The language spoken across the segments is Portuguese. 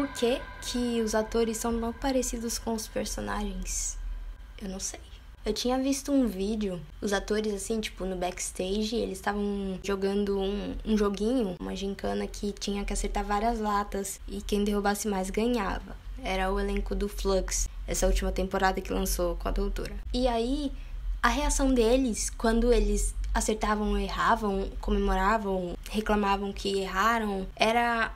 por que os atores são tão parecidos com os personagens? Eu não sei. Eu tinha visto um vídeo, os atores, assim, tipo, no backstage, eles estavam jogando um joguinho, uma gincana que tinha que acertar várias latas e quem derrubasse mais ganhava. Era o elenco do Flux, essa última temporada que lançou com a doutora. E aí, a reação deles, quando eles acertavam ou erravam, comemoravam, reclamavam que erraram, era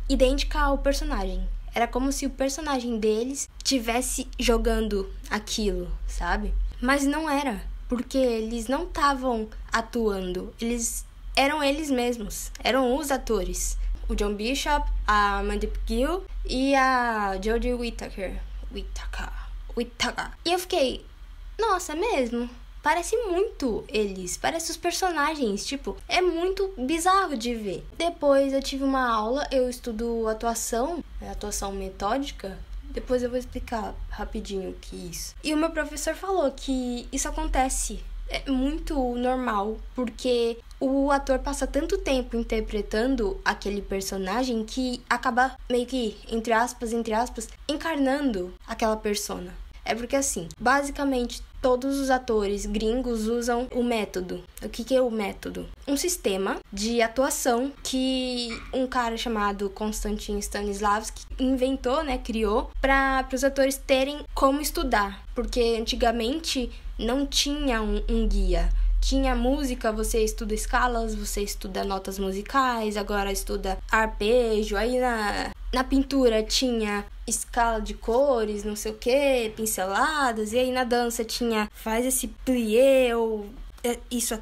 idêntica ao personagem. Era como se o personagem deles estivesse jogando aquilo, sabe? Mas não era, porque eles não estavam atuando, eles eram eles mesmos, eram os atores. O John Bishop, a Mandy Gill e a Jodie Whittaker. E eu fiquei, nossa, mesmo? Parece muito eles, parece os personagens, tipo, é muito bizarro de ver. Depois eu tive uma aula, eu estudo atuação metódica. Depois eu vou explicar rapidinho o que é isso. E o meu professor falou que isso acontece, é muito normal, porque o ator passa tanto tempo interpretando aquele personagem que acaba meio que, entre aspas, encarnando aquela persona. É porque assim, basicamente todos os atores gringos usam o método. O que é o método? Um sistema de atuação que um cara chamado Konstantin Stanislavski inventou, criou, para os atores terem como estudar. Porque antigamente não tinha um guia. Tinha música, você estuda escalas, você estuda notas musicais, agora estuda arpejo. Aí na pintura tinha escala de cores, não sei o que, pinceladas. E aí na dança tinha faz esse plié ou isso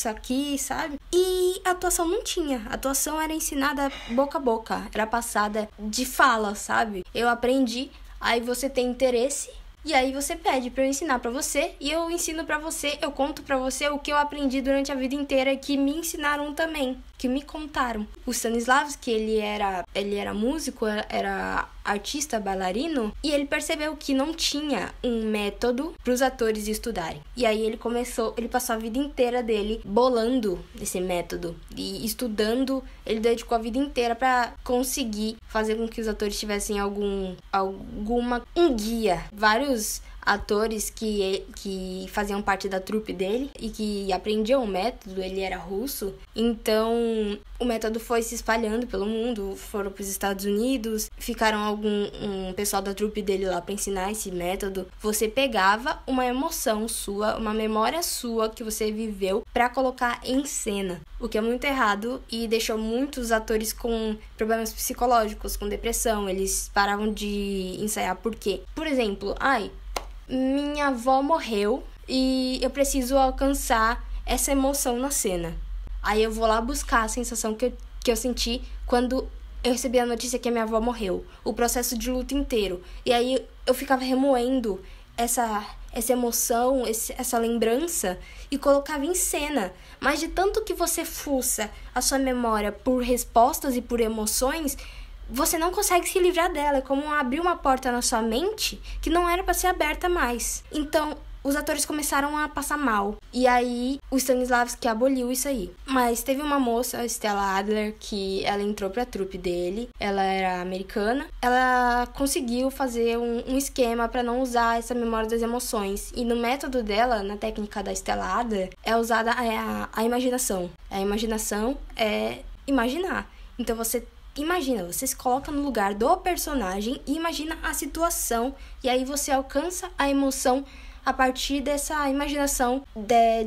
aqui, sabe? E a atuação não tinha. A atuação era ensinada boca a boca, era passada de fala, sabe? Eu aprendi, aí você tem interesse. E aí você pede pra eu ensinar pra você, e eu ensino pra você, eu conto pra você o que eu aprendi durante a vida inteira, que me ensinaram também, que me contaram. O Stanislavski, ele era músico, era artista, bailarino, e ele percebeu que não tinha um método pros atores estudarem. E aí ele passou a vida inteira dele bolando esse método e estudando. Ele dedicou a vida inteira pra conseguir fazer com que os atores tivessem um guia. Vários atores que faziam parte da trupe dele e que aprendiam o método, ele era russo, então o método foi se espalhando pelo mundo, foram para os Estados Unidos, ficaram um pessoal da trupe dele lá para ensinar esse método. Você pegava uma emoção sua, uma memória sua que você viveu para colocar em cena, o que é muito errado e deixou muitos atores com problemas psicológicos, com depressão. Eles paravam de ensaiar porque, por exemplo, minha avó morreu e eu preciso alcançar essa emoção na cena. Aí eu vou lá buscar a sensação que eu senti quando eu recebi a notícia que a minha avó morreu. O processo de luto inteiro. E aí eu ficava remoendo essa emoção, essa lembrança e colocava em cena. Mas de tanto que você fuça a sua memória por respostas e por emoções, você não consegue se livrar dela. É como abrir uma porta na sua mente que não era para ser aberta mais. Então, os atores começaram a passar mal. E aí, o Stanislavski aboliu isso aí. Mas teve uma moça, a Stella Adler, que ela entrou pra trupe dele. Ela era americana. Ela conseguiu fazer um esquema para não usar essa memória das emoções. E no método dela, na técnica da Stella Adler, é usada a imaginação. A imaginação é imaginar. Então, você se coloca no lugar do personagem e imagina a situação, e aí você alcança a emoção a partir dessa imaginação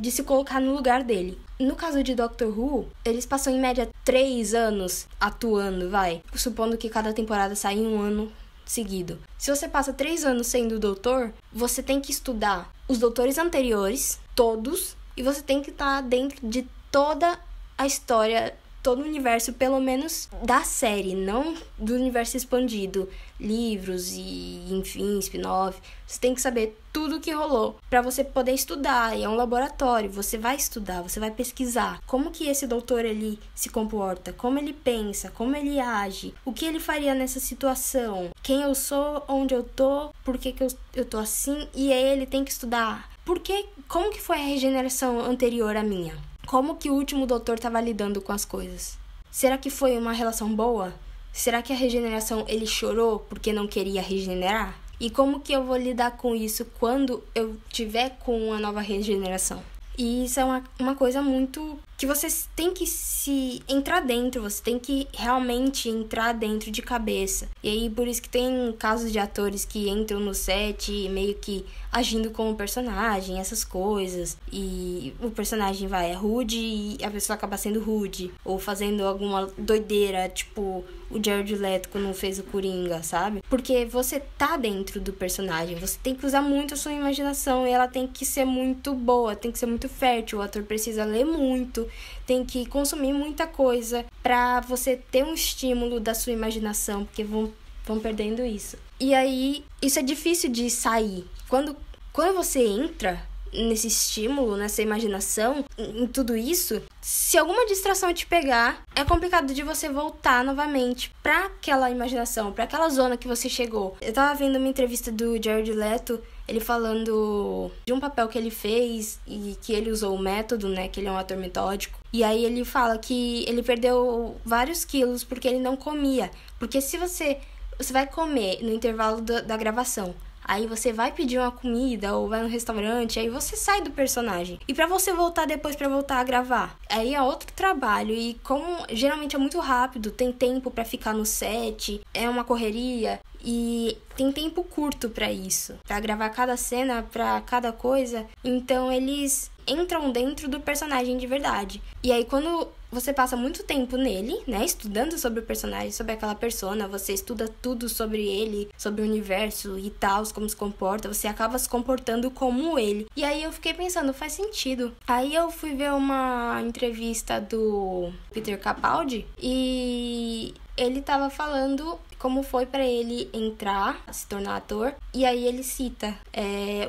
de se colocar no lugar dele. No caso de Doctor Who, eles passam em média 3 anos atuando, supondo que cada temporada sai em um ano seguido. Se você passa 3 anos sendo doutor, você tem que estudar os doutores anteriores, todos, e você tem que estar dentro de toda a história, todo o universo, pelo menos da série, não do universo expandido, livros e, enfim, spin-off. Você tem que saber tudo o que rolou para você poder estudar. E é um laboratório, você vai estudar, você vai pesquisar como que esse doutor ele se comporta, como ele pensa, como ele age, o que ele faria nessa situação, quem eu sou, onde eu tô, por que eu tô assim. E aí ele tem que estudar como que foi a regeneração anterior à minha. Como que o último doutor estava lidando com as coisas? Será que foi uma relação boa? Será que a regeneração ele chorou porque não queria regenerar? E como que eu vou lidar com isso quando eu tiver com uma nova regeneração? E isso é uma coisa muito que você tem que se entrar dentro, você tem que realmente entrar dentro de cabeça. E aí, por isso que tem casos de atores que entram no set meio que agindo como personagem, essas coisas. E o personagem é rude e a pessoa acaba sendo rude. Ou fazendo alguma doideira, tipo o Jared Leto quando fez o Coringa, sabe? Porque você tá dentro do personagem, você tem que usar muito a sua imaginação e ela tem que ser muito boa, tem que ser muito fértil. O ator precisa ler muito, tem que consumir muita coisa pra você ter um estímulo da sua imaginação, porque vão perdendo isso. E aí, isso é difícil de sair. Quando você entra nesse estímulo, nessa imaginação, em tudo isso, se alguma distração te pegar, é complicado de você voltar novamente pra aquela imaginação, pra aquela zona que você chegou. Eu tava vendo uma entrevista do Jared Leto, ele falando de um papel que ele fez e que ele usou o método, né, que ele é um ator metódico. E aí ele fala que ele perdeu vários quilos porque ele não comia. Porque se você vai comer no intervalo da gravação, aí você vai pedir uma comida ou vai no restaurante, aí você sai do personagem. E pra você voltar depois, pra voltar a gravar, aí é outro trabalho. E como geralmente é muito rápido, tem tempo pra ficar no set, é uma correria e tem tempo curto pra isso, pra gravar cada cena, pra cada coisa. Então eles entram dentro do personagem de verdade. E aí quando você passa muito tempo nele, né, estudando sobre o personagem, sobre aquela persona, você estuda tudo sobre ele, sobre o universo e tal, como se comporta, você acaba se comportando como ele. E aí eu fiquei pensando, faz sentido. Aí eu fui ver uma entrevista do Peter Capaldi e ele tava falando como foi pra ele entrar, se tornar ator. E aí ele cita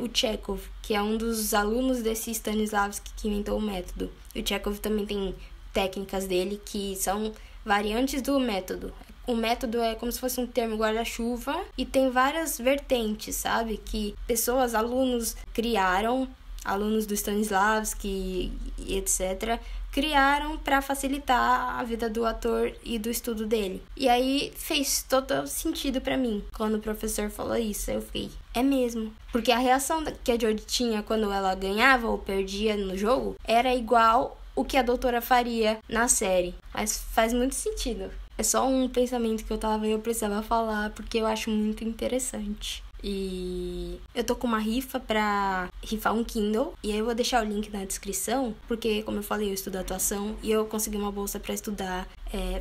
o Chekhov, que é um dos alunos desse Stanislavski que inventou o método. E o Chekhov também tem técnicas dele que são variantes do método. O método é como se fosse um termo guarda-chuva e tem várias vertentes, sabe? Que pessoas, alunos criaram, alunos do Stanislavski e etc., criaram para facilitar a vida do ator e do estudo dele. E aí fez todo sentido para mim quando o professor falou isso. Eu fiquei, é mesmo. Porque a reação que a Jodie tinha quando ela ganhava ou perdia no jogo era igual o que a doutora faria na série. Mas faz muito sentido. É só um pensamento que eu precisava falar porque eu acho muito interessante. E eu tô com uma rifa pra rifar um Kindle. E aí eu vou deixar o link na descrição, porque, como eu falei, eu estudo atuação e eu consegui uma bolsa pra estudar,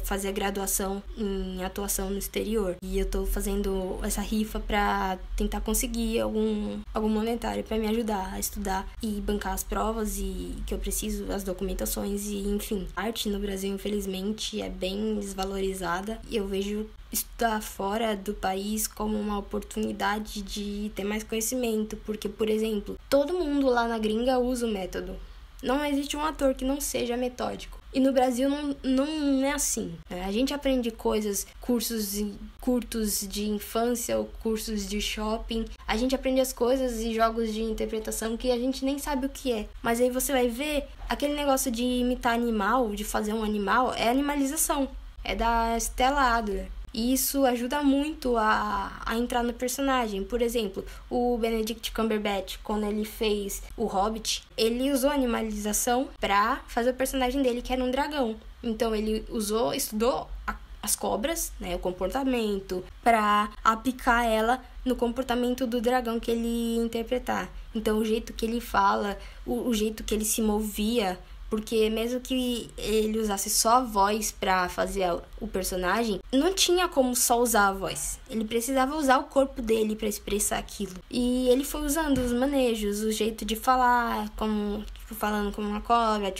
fazer a graduação em atuação no exterior. E eu tô fazendo essa rifa pra tentar conseguir algum monetário pra me ajudar a estudar e bancar as provas e que eu preciso, as documentações e, enfim. A arte no Brasil, infelizmente, é bem desvalorizada e eu vejo estudar fora do país como uma oportunidade de ter mais conhecimento, porque, por exemplo, todo mundo lá na gringa usa o método. Não existe um ator que não seja metódico. E no Brasil não é assim. A gente aprende coisas, cursos curtos de infância ou cursos de shopping. A gente aprende as coisas e jogos de interpretação que a gente nem sabe o que é. Mas aí você vai ver aquele negócio de imitar animal, de fazer um animal, é animalização. É da Stella Adler. E isso ajuda muito a entrar no personagem. Por exemplo, o Benedict Cumberbatch, quando ele fez o Hobbit, ele usou animalização pra fazer o personagem dele, que era um dragão. Então ele estudou as cobras, né, o comportamento, pra aplicar ela no comportamento do dragão que ele ia interpretar. Então o jeito que ele fala, o jeito que ele se movia, porque mesmo que ele usasse só a voz pra fazer o personagem, não tinha como só usar a voz. Ele precisava usar o corpo dele pra expressar aquilo. E ele foi usando os manejos, o jeito de falar, como, falando como uma cobra,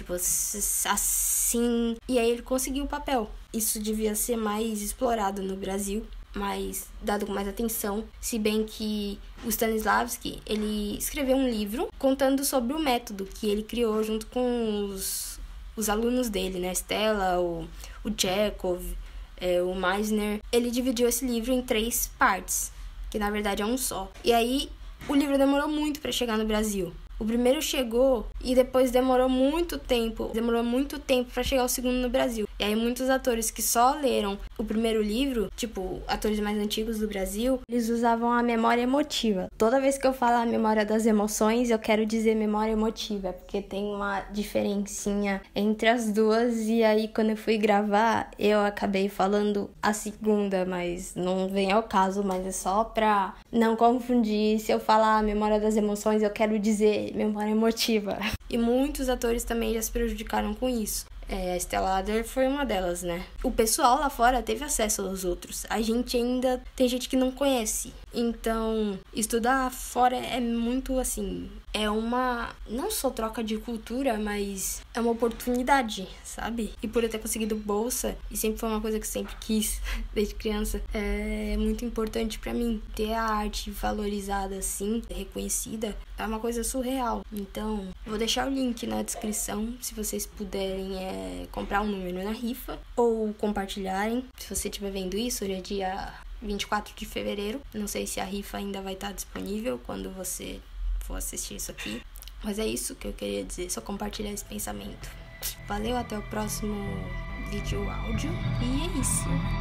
assim. E aí ele conseguiu o papel. Isso devia ser mais explorado no Brasil, mais dado com mais atenção, se bem que o Stanislavski, ele escreveu um livro contando sobre o método que ele criou junto com os alunos dele, né, Stella, o Chekhov, o Meisner. Ele dividiu esse livro em 3 partes, que na verdade é um só. E aí o livro demorou muito para chegar no Brasil. O primeiro chegou e depois demorou muito tempo para chegar o segundo no Brasil. E aí muitos atores que só leram o primeiro livro, tipo, atores mais antigos do Brasil, eles usavam a memória emotiva. Toda vez que eu falo a memória das emoções, eu quero dizer memória emotiva, porque tem uma diferencinha entre as duas. E aí quando eu fui gravar, eu acabei falando a segunda, mas não vem ao caso, mas é só pra não confundir. Se eu falar a memória das emoções, eu quero dizer memória emotiva. E muitos atores também já se prejudicaram com isso. A Stella Adler foi uma delas, né? O pessoal lá fora teve acesso aos outros. A gente ainda tem gente que não conhece. Então, estudar fora é muito assim... É uma... não só troca de cultura, mas é uma oportunidade, sabe? E por eu ter conseguido bolsa, e sempre foi uma coisa que eu sempre quis, desde criança, é muito importante pra mim. Ter a arte valorizada assim, reconhecida, é uma coisa surreal. Então, vou deixar o link na descrição, se vocês puderem comprar um número na rifa, ou compartilharem. Se você estiver vendo isso, hoje é dia 24 de fevereiro. Não sei se a rifa ainda vai estar disponível quando você for assistir isso aqui. Mas é isso que eu queria dizer, só compartilhar esse pensamento. Valeu, até o próximo vídeo áudio. E é isso.